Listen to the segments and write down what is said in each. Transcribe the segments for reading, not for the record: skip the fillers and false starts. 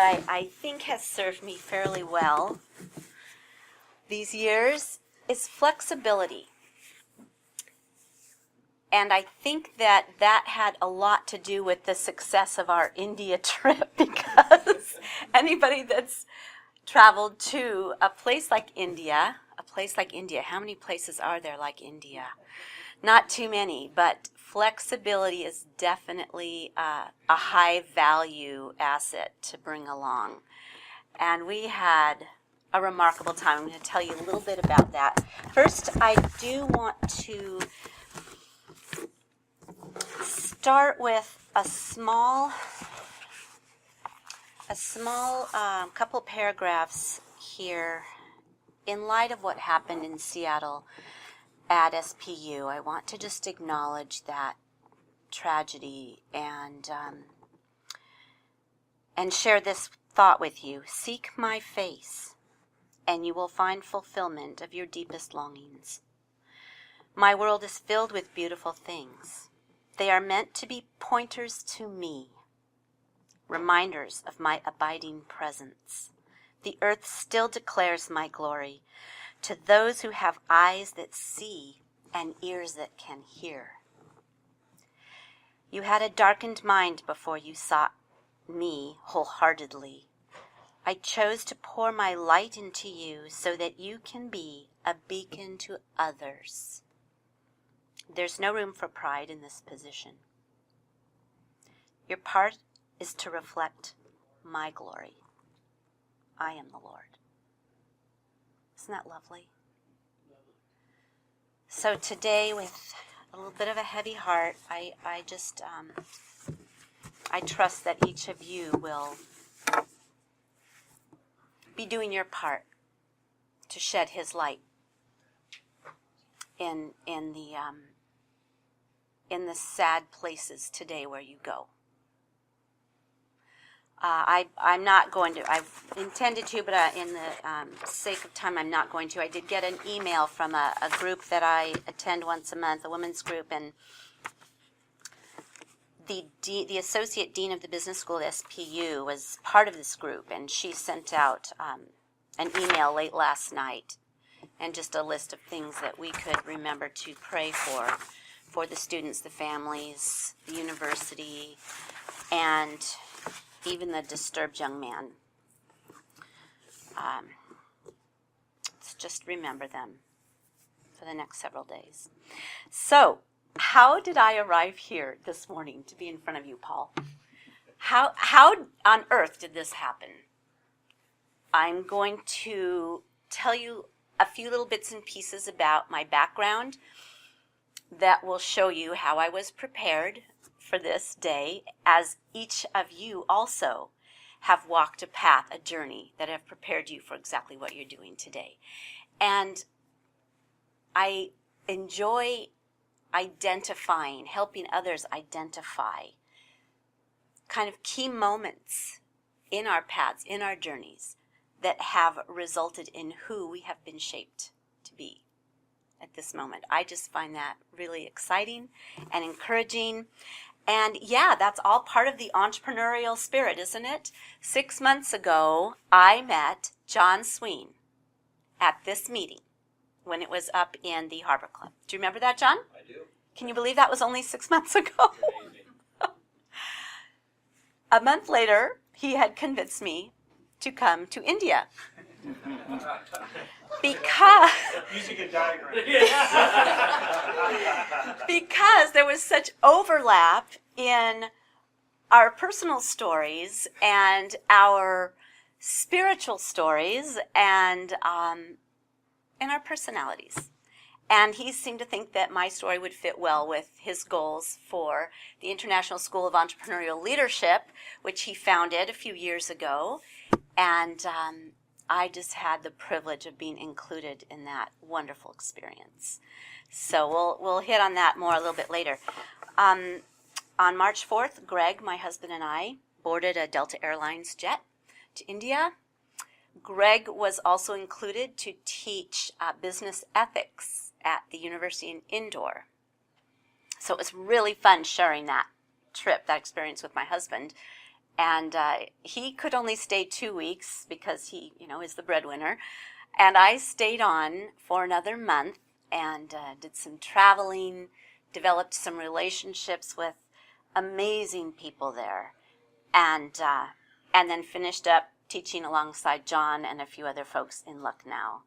I think has served me fairly well these years is flexibility. And I think that had a lot to do with the success of our India trip, because anybody that's traveled to a place like India, how many places are there like India? Not too many, but flexibility is definitely a high value asset to bring along. And we had a remarkable time. I'm going to tell you a little bit about that. First, I do want to start with a small couple paragraphs here in light of what happened in Seattle at SPU. I want to just acknowledge that tragedy and share this thought with you. Seek my face, and you will find fulfillment of your deepest longings. My world is filled with beautiful things. They are meant to be pointers to me, reminders of my abiding presence. The earth still declares my glory to those who have eyes that see and ears that can hear. You had a darkened mind before you sought me wholeheartedly. I chose to pour my light into you so that you can be a beacon to others. There's no room for pride in this position. Your part is to reflect my glory. I am the Lord. Isn't that lovely? So today, with a little bit of a heavy heart, I trust that each of you will be doing your part to shed His light in the sad places today where you go. I'm not going to. I've intended to, but in the sake of time, I'm not going to. I did get an email from a group that I attend once a month, a women's group, and the associate dean of the business school at SPU was part of this group, and she sent out an email late last night, and just a list of things that we could remember to pray for the students, the families, the university, and even the disturbed young man. Let's just remember them for the next several days. So, how did I arrive here this morning to be in front of you, Paul? How on earth did this happen? I'm going to tell you a few little bits and pieces about my background that will show you how I was prepared for this day, as each of you also have walked a path, a journey that have prepared you for exactly what you're doing today. And I enjoy helping others identify kind of key moments in our paths, in our journeys, that have resulted in who we have been shaped to be at this moment. I just find that really exciting and encouraging. And yeah, that's all part of the entrepreneurial spirit, isn't it? 6 months ago, I met John Sween at this meeting when it was up in the Harbor Club. Do you remember that, John? I do. Can you believe that was only 6 months ago? A month later, he had convinced me to come to India. Because there was such overlap in our personal stories and our spiritual stories and in our personalities. And he seemed to think that my story would fit well with his goals for the International School of Entrepreneurial Leadership, which he founded a few years ago. And I just had the privilege of being included in that wonderful experience. So we'll hit on that more a little bit later. On March 4th, Greg, my husband, and I boarded a Delta Airlines jet to India. Greg was also included to teach business ethics at the university in Indore. So it was really fun sharing that trip, that experience with my husband. And he could only stay 2 weeks because he, is the breadwinner. And I stayed on for another month and did some traveling, developed some relationships with amazing people there, and then finished up teaching alongside John and a few other folks in Lucknow,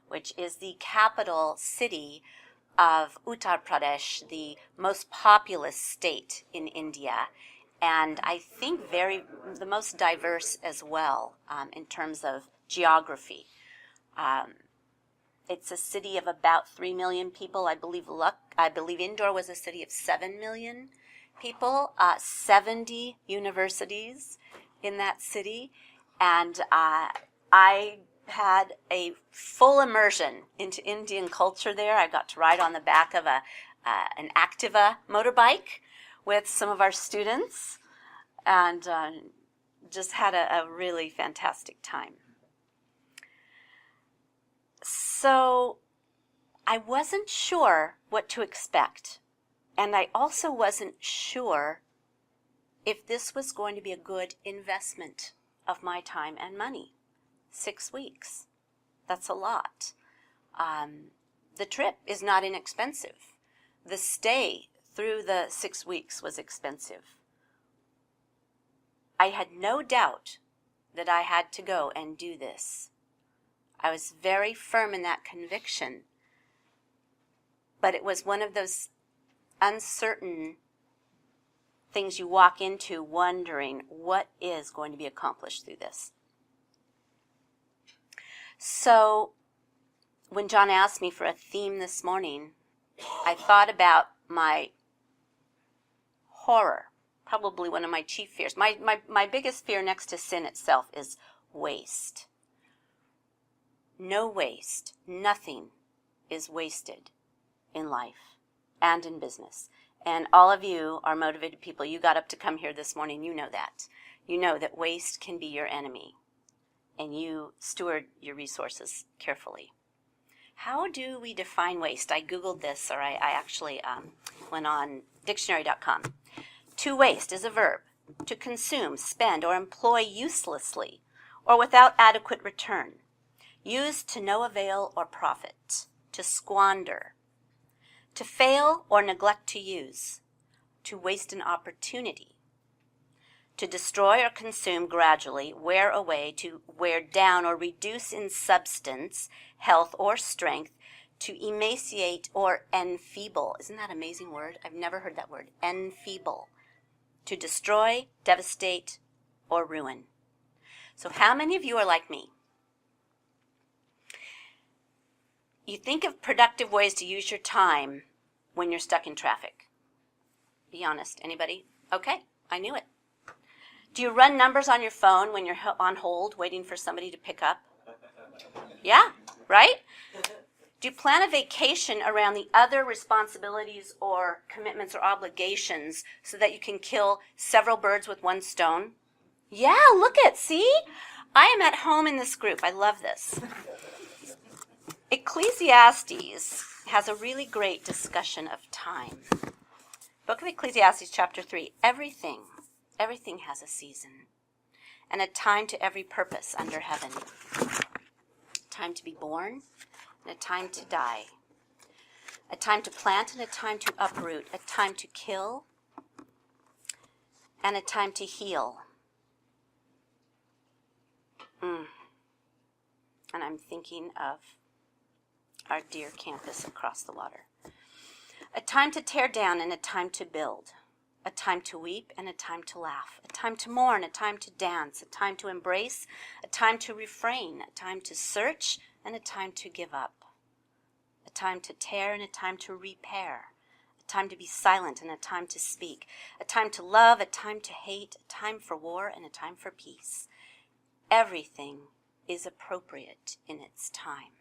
which is the capital city of Uttar Pradesh, the most populous state in India, and I think the most diverse as well in terms of geography. It's a city of about 3 million people. I believe Indore was a city of 7 million people, 70 universities in that city, and I had a full immersion into Indian culture there. I got to ride on the back of an Activa motorbike with some of our students, and just had a really fantastic time. So I wasn't sure what to expect, and I also wasn't sure if this was going to be a good investment of my time and money. 6 weeks. That's a lot. The trip is not inexpensive. The stay through the 6 weeks was expensive. I had no doubt that I had to go and do this. I was very firm in that conviction, but it was one of those uncertain things you walk into wondering what is going to be accomplished through this. So when John asked me for a theme this morning, I thought about my horror, probably one of my chief fears. My biggest fear next to sin itself is waste. No waste. Nothing is wasted in life and in business. And all of you are motivated people. You got up to come here this morning. You know that. You know that waste can be your enemy. And you steward your resources carefully. How do we define waste? I Googled this, or I actually went on dictionary.com. To waste is a verb. To consume, spend, or employ uselessly, or without adequate return. Used to no avail or profit. To squander. To fail or neglect to use. To waste an opportunity. To destroy or consume gradually, wear away, to wear down or reduce in substance, health, or strength, to emaciate or enfeeble. Isn't that an amazing word? I've never heard that word. Enfeeble. To destroy, devastate, or ruin. So how many of you are like me? You think of productive ways to use your time when you're stuck in traffic. Be honest. Anybody? Okay, I knew it. Do you run numbers on your phone when you're on hold waiting for somebody to pick up? Yeah, right? Do you plan a vacation around the other responsibilities or commitments or obligations so that you can kill several birds with one stone? Yeah, look at, see? I am at home in this group. I love this. Ecclesiastes has a really great discussion of time. Book of Ecclesiastes, chapter 3. Everything has a season and a time to every purpose under heaven. A time to be born and a time to die. A time to plant and a time to uproot. A time to kill and a time to heal. And I'm thinking of our dear campus across the water. A time to tear down and a time to build. A time to weep and a time to laugh. A time to mourn, a time to dance. A time to embrace, a time to refrain. A time to search and a time to give up. A time to tear and a time to repair. A time to be silent and a time to speak. A time to love, a time to hate. A time for war and a time for peace. Everything is appropriate in its time.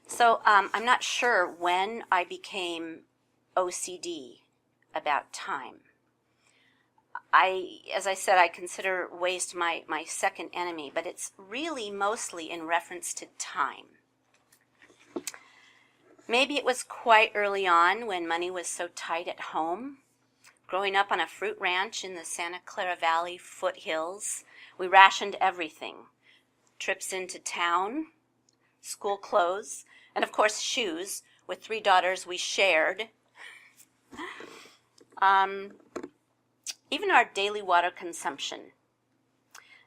So I'm not sure when I became OCD about time. As I said, I consider waste my second enemy, but it's really mostly in reference to time. Maybe it was quite early on when money was so tight at home, Growing up on a fruit ranch in the Santa Clara Valley foothills, we rationed everything. Trips into town, school clothes, and of course shoes. With 3 daughters, we shared. Even our daily water consumption.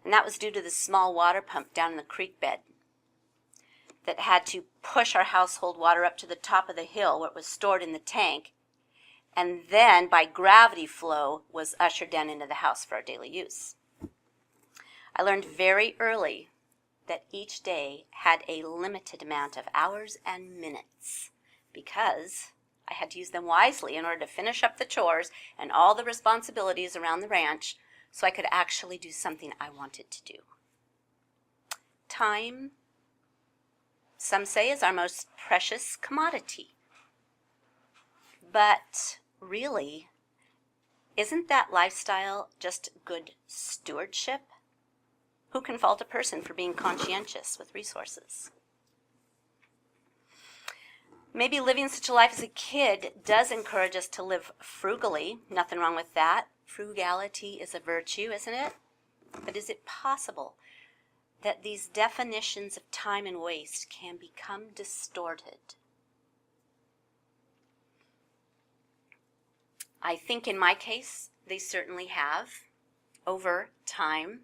And that was due to the small water pump down in the creek bed that had to push our household water up to the top of the hill where it was stored in the tank, and then by gravity flow was ushered down into the house for our daily use. I learned very early that each day had a limited amount of hours and minutes because I had to use them wisely in order to finish up the chores and all the responsibilities around the ranch so I could actually do something I wanted to do. Time, some say, is our most precious commodity. But really, isn't that lifestyle just good stewardship? Who can fault a person for being conscientious with resources? Maybe living such a life as a kid does encourage us to live frugally. Nothing wrong with that. Frugality is a virtue, isn't it? But is it possible that these definitions of time and waste can become distorted? I think in my case, they certainly have over time.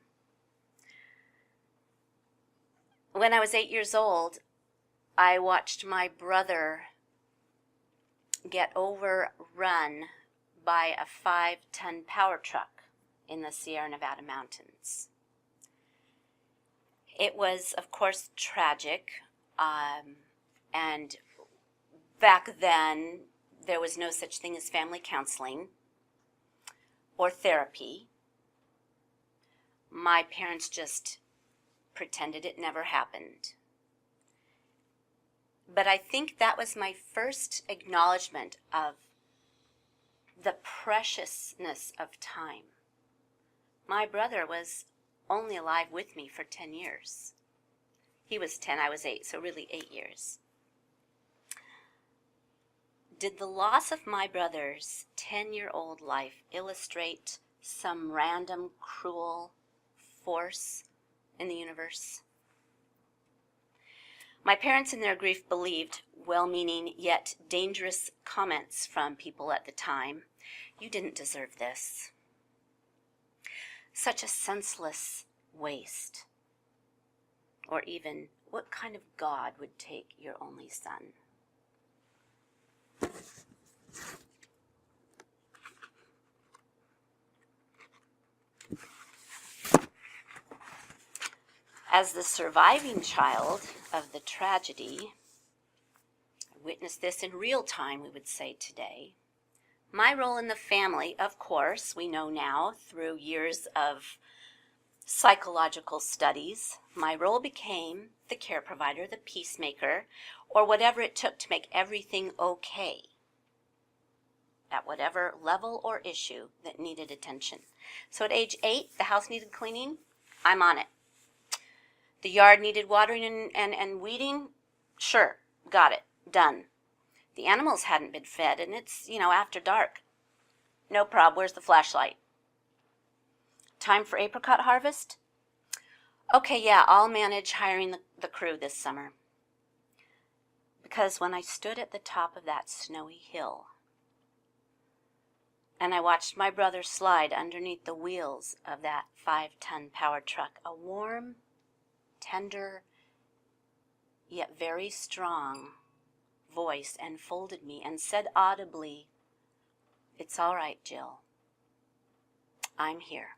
When I was 8 years old, I watched my brother get overrun by a 5-ton power truck in the Sierra Nevada mountains. It was, of course, tragic, and back then there was no such thing as family counseling or therapy. My parents just pretended it never happened. But I think that was my first acknowledgement of the preciousness of time. My brother was only alive with me for 10 years. He was 10, I was 8, so really 8 years. Did the loss of my brother's 10-year-old life illustrate some random, cruel force in the universe? My parents in their grief believed well-meaning yet dangerous comments from people at the time. You didn't deserve this. Such a senseless waste. Or even, what kind of God would take your only son? As the surviving child of the tragedy, I witnessed this in real time, we would say today. My role in the family, of course, we know now through years of psychological studies, my role became the care provider, the peacemaker, or whatever it took to make everything okay at whatever level or issue that needed attention. So at age 8, the house needed cleaning, I'm on it. The yard needed watering and weeding, sure, got it, done. The animals hadn't been fed, and it's, after dark. No prob, where's the flashlight? Time for apricot harvest? Okay, yeah, I'll manage hiring the crew this summer. Because when I stood at the top of that snowy hill, and I watched my brother slide underneath the wheels of that 5-ton power truck, a warm, tender, yet very strong voice enfolded me and said audibly, "It's all right, Jill. I'm here.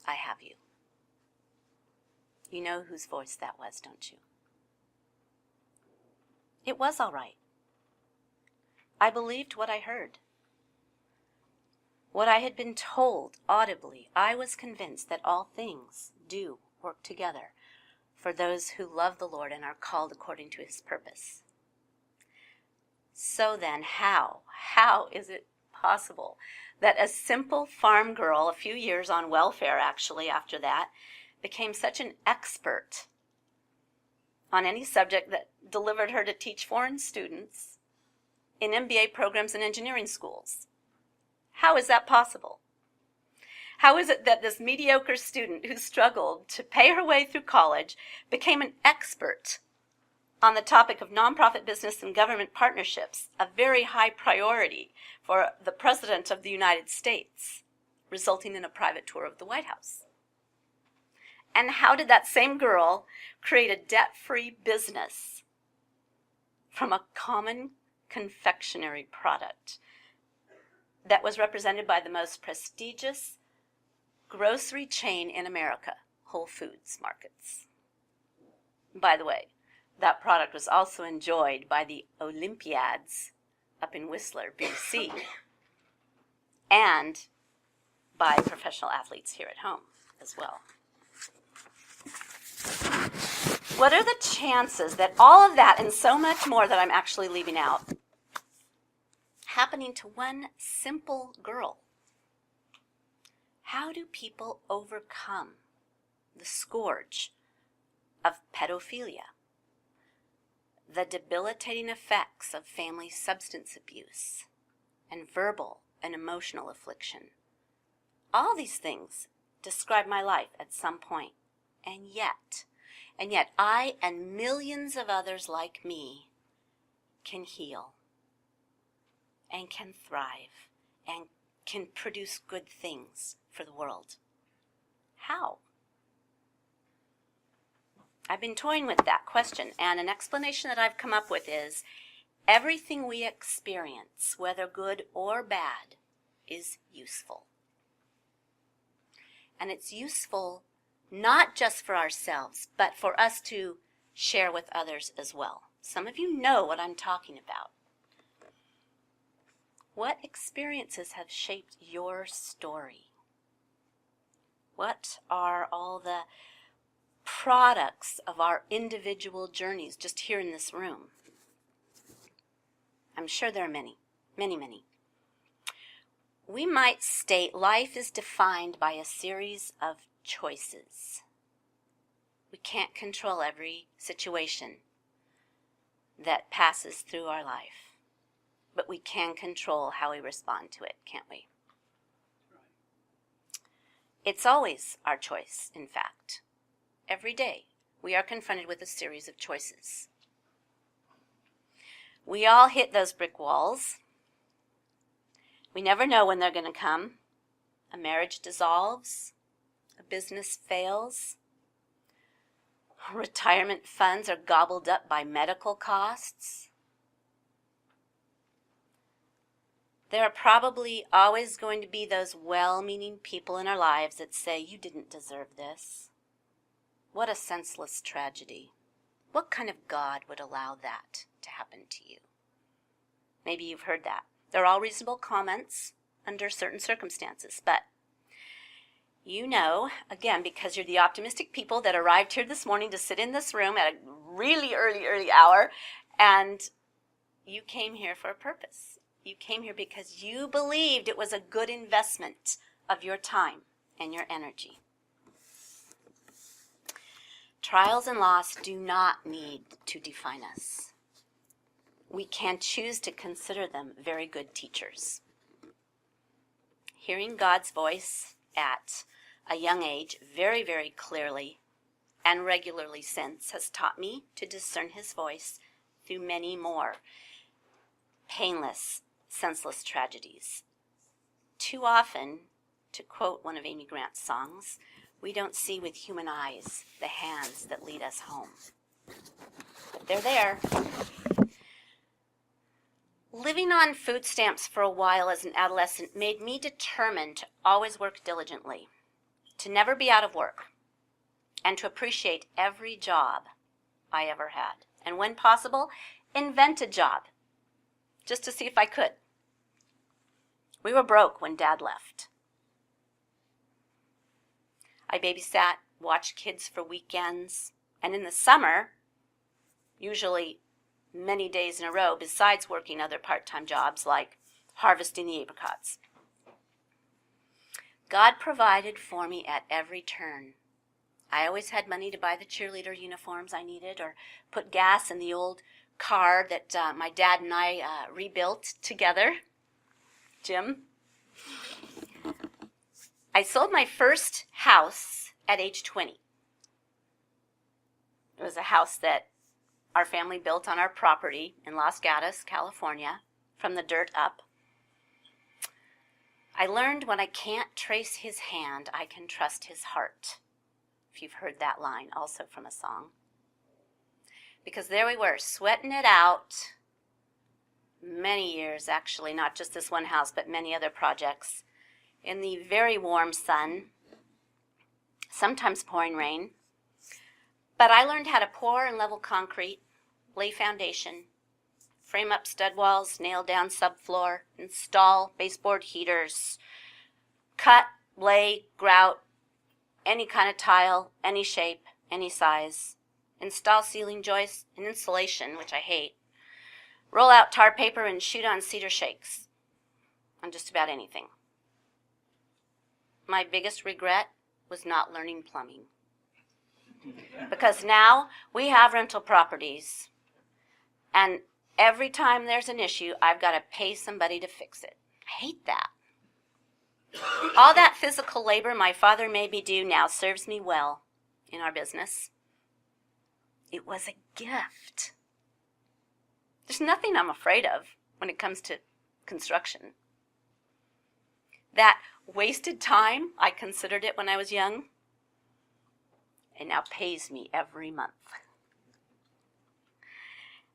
I have you." You know whose voice that was, don't you? It was all right. I believed what I heard. What I had been told audibly, I was convinced that all things do work together for those who love the Lord and are called according to his purpose. So then, how is it possible that a simple farm girl, a few years on welfare actually after that, became such an expert on any subject that delivered her to teach foreign students in MBA programs and engineering schools? How is that possible? How is it that this mediocre student who struggled to pay her way through college became an expert on the topic of nonprofit business and government partnerships, a very high priority for the President of the United States, resulting in a private tour of the White House? And how did that same girl create a debt-free business from a common confectionery product that was represented by the most prestigious grocery chain in America, Whole Foods Markets? By the way, that product was also enjoyed by the Olympiads up in Whistler, BC, and by professional athletes here at home as well. What are the chances that all of that and so much more that I'm actually leaving out happening to one simple girl? How do people overcome the scourge of pedophilia, the debilitating effects of family substance abuse, and verbal and emotional affliction? All these things describe my life at some point, and yet I and millions of others like me can heal and can thrive and can produce good things for the world. How? I've been toying with that question, and an explanation that I've come up with is everything we experience, whether good or bad, is useful. And it's useful not just for ourselves, but for us to share with others as well. Some of you know what I'm talking about. What experiences have shaped your story? What are all the products of our individual journeys just here in this room? I'm sure there are many, many, many. We might state life is defined by a series of choices. We can't control every situation that passes through our life, but we can control how we respond to it, can't we? It's always our choice, in fact. Every day, we are confronted with a series of choices. We all hit those brick walls. We never know when they're going to come. A marriage dissolves. A business fails. Retirement funds are gobbled up by medical costs. There are probably always going to be those well-meaning people in our lives that say, "You didn't deserve this. What a senseless tragedy. What kind of God would allow that to happen to you?" Maybe you've heard that. They're all reasonable comments under certain circumstances, but you know, again, because you're the optimistic people that arrived here this morning to sit in this room at a really early hour, and you came here for a purpose. You came here because you believed it was a good investment of your time and your energy. Trials and loss do not need to define us. We can choose to consider them very good teachers. Hearing God's voice at a young age very, very clearly and regularly since has taught me to discern his voice through many more painless, senseless tragedies. Too often, to quote one of Amy Grant's songs, we don't see with human eyes the hands that lead us home. But they're there. Living on food stamps for a while as an adolescent made me determined to always work diligently, to never be out of work, and to appreciate every job I ever had. And when possible, invent a job, just to see if I could. We were broke when Dad left. I babysat, watched kids for weekends, and in the summer, usually many days in a row, besides working other part-time jobs like harvesting the apricots. God provided for me at every turn. I always had money to buy the cheerleader uniforms I needed or put gas in the old car that my dad and I rebuilt together. Jim. I sold my first house at age 20. It was a house that our family built on our property in Los Gatos, California, from the dirt up. I learned when I can't trace his hand, I can trust his heart. If you've heard that line, also from a song. Because there we were, sweating it out. Many years, actually, not just this one house, but many other projects. In the very warm sun, sometimes pouring rain. But I learned how to pour and level concrete, lay foundation, frame up stud walls, nail down subfloor, install baseboard heaters, cut, lay, grout, any kind of tile, any shape, any size, install ceiling joists and insulation, which I hate, roll out tar paper and shoot on cedar shakes on just about anything. My biggest regret was not learning plumbing. Because now we have rental properties, and every time there's an issue, I've got to pay somebody to fix it. I hate that. All that physical labor my father made me do now serves me well in our business. It was a gift. There's nothing I'm afraid of when it comes to construction. That wasted time, I considered it when I was young. It now pays me every month.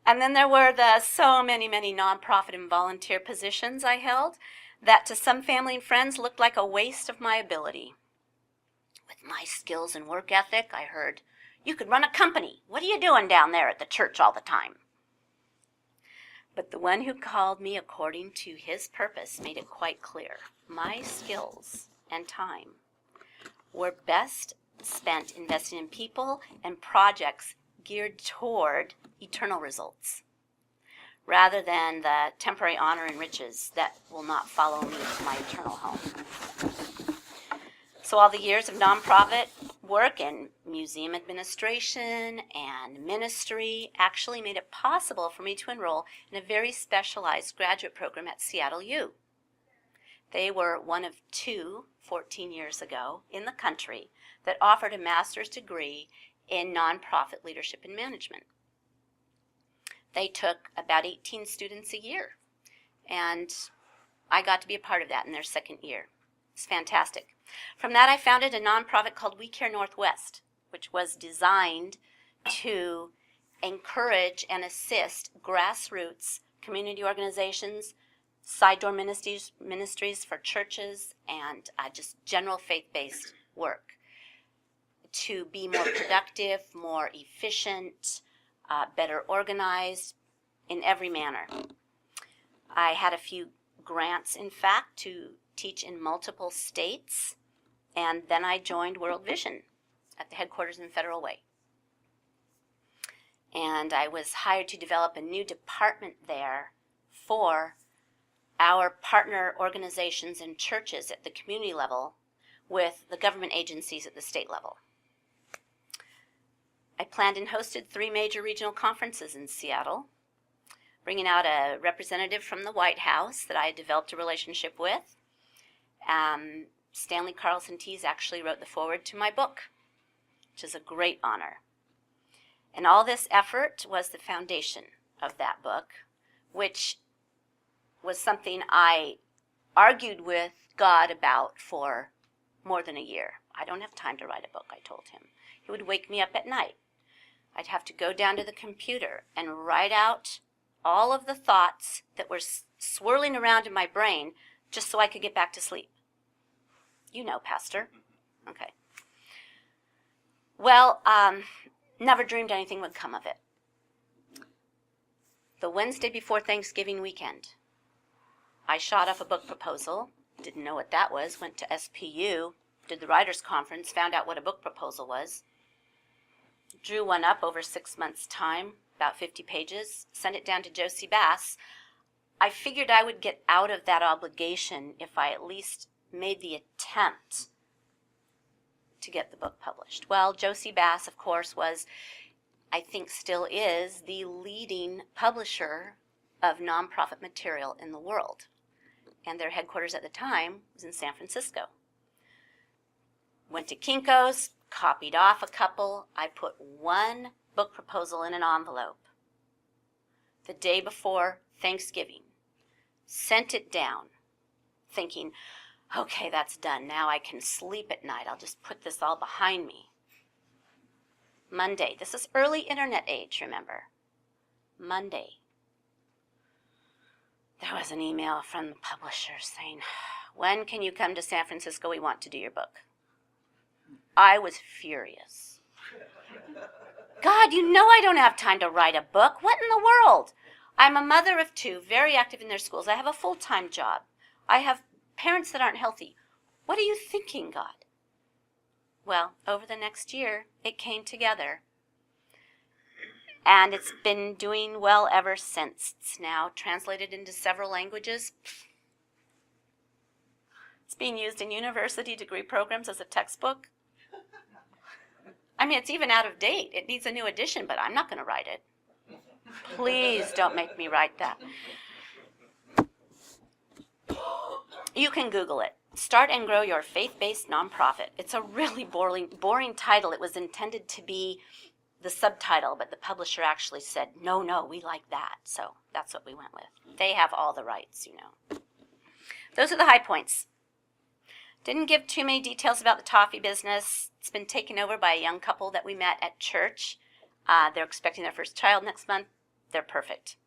And then there were the so many nonprofit and volunteer positions I held that to some family and friends looked like a waste of my ability. With my skills and work ethic, I heard, "You could run a company. What are you doing down there at the church all the time?" But the one who called me according to his purpose made it quite clear. My skills and time were best spent investing in people and projects geared toward eternal results, rather than the temporary honor and riches that will not follow me to my eternal home. So all the years of nonprofit work in museum administration and ministry actually made it possible for me to enroll in a very specialized graduate program at Seattle U. They were one of 2, 14 years ago, in the country that offered a master's degree in nonprofit leadership and management. They took about 18 students a year, and I got to be a part of that in their second year. It's fantastic. From that, I founded a nonprofit called We Care Northwest, which was designed to encourage and assist grassroots community organizations, side door ministries for churches, and just general faith-based work to be more productive, more efficient, better organized in every manner. I had a few grants, in fact, to teach in multiple states, and then I joined World Vision at the headquarters in Federal Way. And I was hired to develop a new department there for our partner organizations and churches at the community level with the government agencies at the state level. I planned and hosted 3 major regional conferences in Seattle, bringing out a representative from the White House that I had developed a relationship with. Stanley Carlson Tees actually wrote the foreword to my book, which is a great honor. And all this effort was the foundation of that book, which was something I argued with God about for more than a year. I don't have time to write a book, I told him. He would wake me up at night. I'd have to go down to the computer and write out all of the thoughts that were swirling around in my brain just so I could get back to sleep. You know, Pastor. Okay. Well, never dreamed anything would come of it. The Wednesday before Thanksgiving weekend, I shot up a book proposal, didn't know what that was, went to SPU, did the writers' conference, found out what a book proposal was, drew one up over 6 months' time, about 50 pages, sent it down to Jossey-Bass. I figured I would get out of that obligation if I at least made the attempt to get the book published. Well, Jossey-Bass, of course, was, I think still is, the leading publisher of nonprofit material in the world. and their headquarters at the time was in San Francisco. Went to Kinko's, copied off a couple. I put one book proposal in an envelope the day before Thanksgiving, sent it down, thinking, okay, that's done. Now I can sleep at night. I'll just put this all behind me. Monday. This is early internet age, remember. Monday. There was an email from the publisher saying, when can you come to San Francisco? We want to do your book. I was furious. God, you know I don't have time to write a book. What in the world? I'm a mother of two, very active in their schools. I have a full-time job. I have parents that aren't healthy. What are you thinking, God? Well, over the next year, it came together. And it's been doing well ever since. It's now translated into several languages. It's being used in university degree programs as a textbook. I mean, it's even out of date. It needs a new edition, but I'm not going to write it. Please don't make me write that. You can Google it. Start and Grow Your Faith-Based Nonprofit. It's a really boring title. It was intended to be the subtitle, but the publisher actually said, no, we like that. So that's what we went with. They have all the rights, you know. Those are the high points. Didn't give too many details about the toffee business. It's been taken over by a young couple that we met at church. They're expecting their first child next month. They're perfect.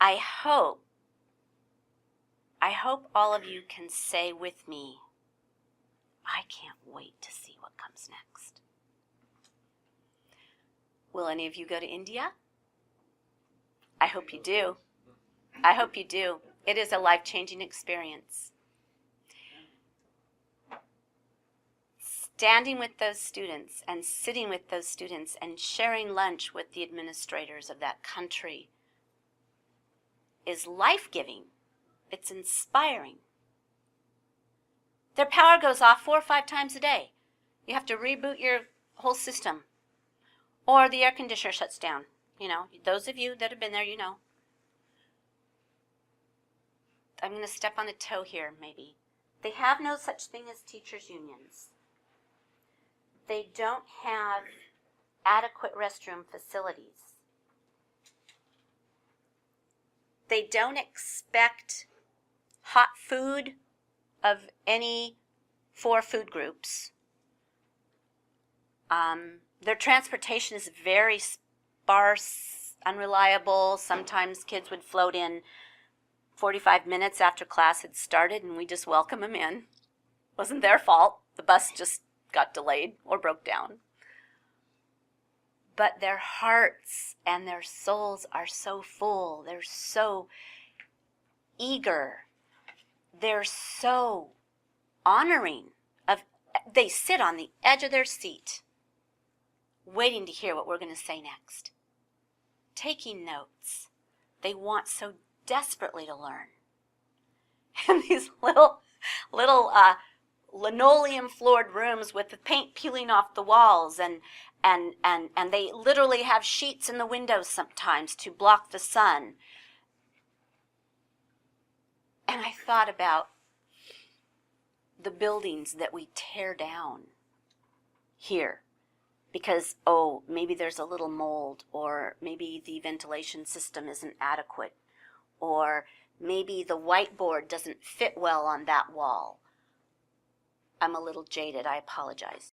I hope all of you can say with me, I can't wait to see what comes next. Will any of you go to India? I hope you do. I hope you do. It is a life-changing experience. Standing with those students and sitting with those students and sharing lunch with the administrators of that country is life-giving. It's inspiring. Their power goes off 4 or 5 times a day. You have to reboot your whole system. Or the air conditioner shuts down. You know, those of you that have been there, you know. I'm going to step on a toe here, maybe. They have no such thing as teachers' unions. They don't have adequate restroom facilities. They don't expect hot food of any 4 food groups. Their transportation is very sparse, unreliable. Sometimes kids would float in 45 minutes after class had started, and we just welcome them in. Wasn't their fault. The bus just got delayed or broke down. But their hearts and their souls are so full. They're so eager. They're so honoring. They sit on the edge of their seat, waiting to hear what we're going to say next. Taking notes. They want so desperately to learn. And these little linoleum-floored rooms with the paint peeling off the walls, and they literally have sheets in the windows sometimes to block the sun. And I thought about the buildings that we tear down here because, maybe there's a little mold, or maybe the ventilation system isn't adequate, or maybe the whiteboard doesn't fit well on that wall. I'm a little jaded, I apologize.